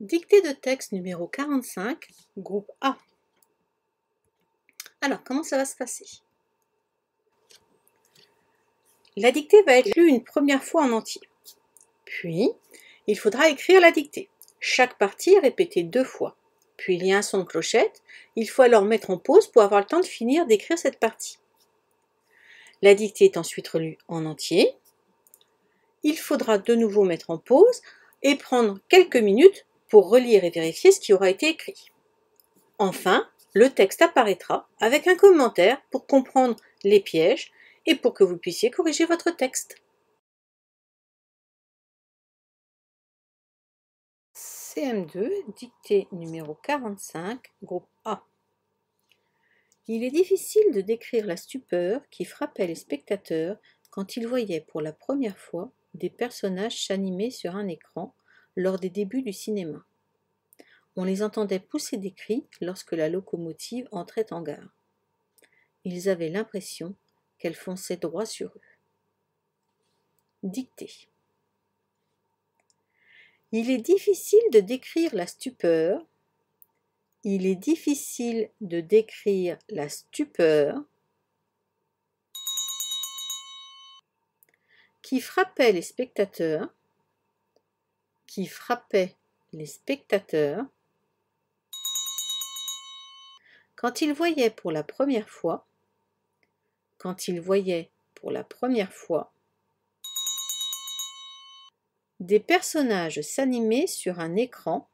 Dictée de texte numéro 45, groupe A. Alors, comment ça va se passer? La dictée va être lue une première fois en entier. Puis, il faudra écrire la dictée. Chaque partie est répétée 2 fois. Puis, il y a un son de clochette. Il faut alors mettre en pause pour avoir le temps de finir d'écrire cette partie. La dictée est ensuite relue en entier. Il faudra de nouveau mettre en pause et prendre quelques minutes pour relire et vérifier ce qui aura été écrit. Enfin, le texte apparaîtra avec un commentaire pour comprendre les pièges et pour que vous puissiez corriger votre texte. CM2, dictée numéro 45, groupe A. Il est difficile de décrire la stupeur qui frappait les spectateurs quand ils voyaient pour la première fois des personnages s'animer sur un écran lors des débuts du cinéma. On les entendait pousser des cris lorsque la locomotive entrait en gare. Ils avaient l'impression qu'elle fonçait droit sur eux. Dictée. Il est difficile de décrire la stupeur. Il est difficile de décrire la stupeur qui frappait les spectateurs, quand ils voyaient pour la première fois, des personnages s'animer sur un écran,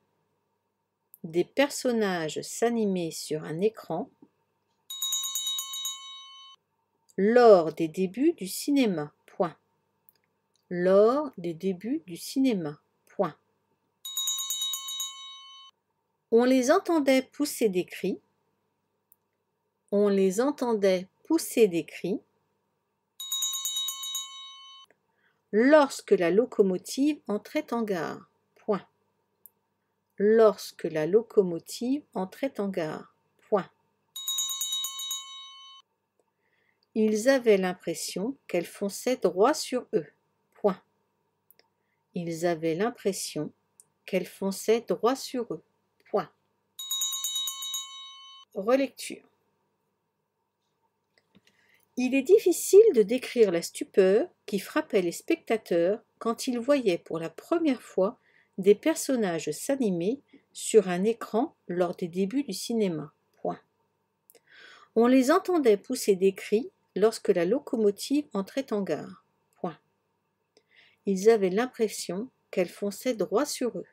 lors des débuts du cinéma. Lors des débuts du cinéma. On les entendait pousser des cris. Lorsque la locomotive entrait en gare. Lorsque la locomotive entrait en gare. Ils avaient l'impression qu'elle fonçait droit sur eux. Ils avaient l'impression qu'elle fonçait droit sur eux. Relecture. Il est difficile de décrire la stupeur qui frappait les spectateurs quand ils voyaient pour la première fois des personnages s'animer sur un écran lors des débuts du cinéma. On les entendait pousser des cris lorsque la locomotive entrait en gare. Ils avaient l'impression qu'elle fonçait droit sur eux.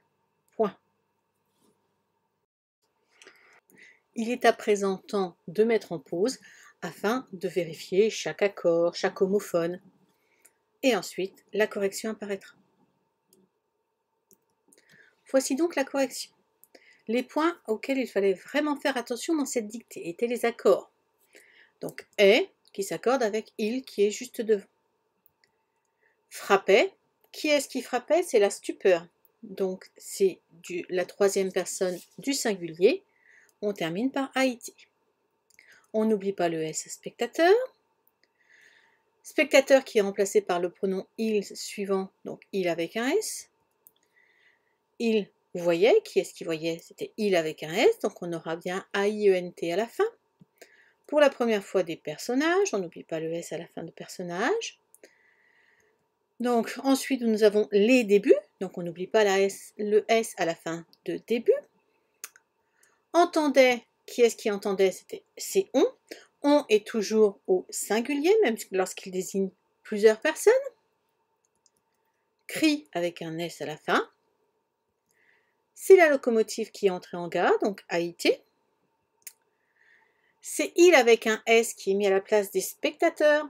Il est à présent temps de mettre en pause afin de vérifier chaque accord, chaque homophone. Et ensuite, la correction apparaîtra. Voici donc la correction. Les points auxquels il fallait vraiment faire attention dans cette dictée étaient les accords. Donc, est qui s'accorde avec il qui est juste devant. Frappait, qui est-ce qui frappait? C'est la stupeur. Donc, c'est la troisième personne du singulier. On termine par AIT. On n'oublie pas le S spectateur. Spectateur qui est remplacé par le pronom il suivant, donc il avec un S. Il voyait, qui est-ce qui voyait? C'était il avec un S, donc on aura bien AIENT à la fin. Pour la première fois des personnages, on n'oublie pas le S à la fin de personnage. Donc ensuite nous avons les débuts, donc on n'oublie pas le S à la fin de début. Entendait, qui est-ce qui entendait? C'est on. On est toujours au singulier, même lorsqu'il désigne plusieurs personnes. Cri avec un S à la fin. C'est la locomotive qui est entrée en gare, donc AIT. C'est il avec un S qui est mis à la place des spectateurs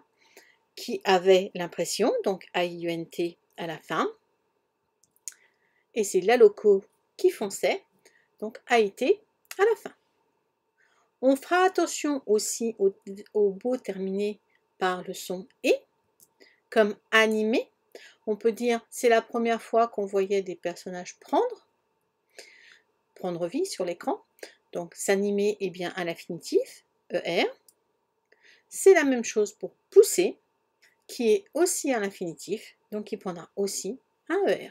qui avaient l'impression, donc AIENT à la fin. Et c'est la loco qui fonçait, donc AIT à la fin. On fera attention aussi au beau terminé par le son « et », comme « animé ». On peut dire « c'est la première fois qu'on voyait des personnages prendre vie sur l'écran ». Donc « s'animer » est bien à l'infinitif, ER. C'est la même chose pour « pousser », qui est aussi à l'infinitif, donc qui prendra aussi un ER.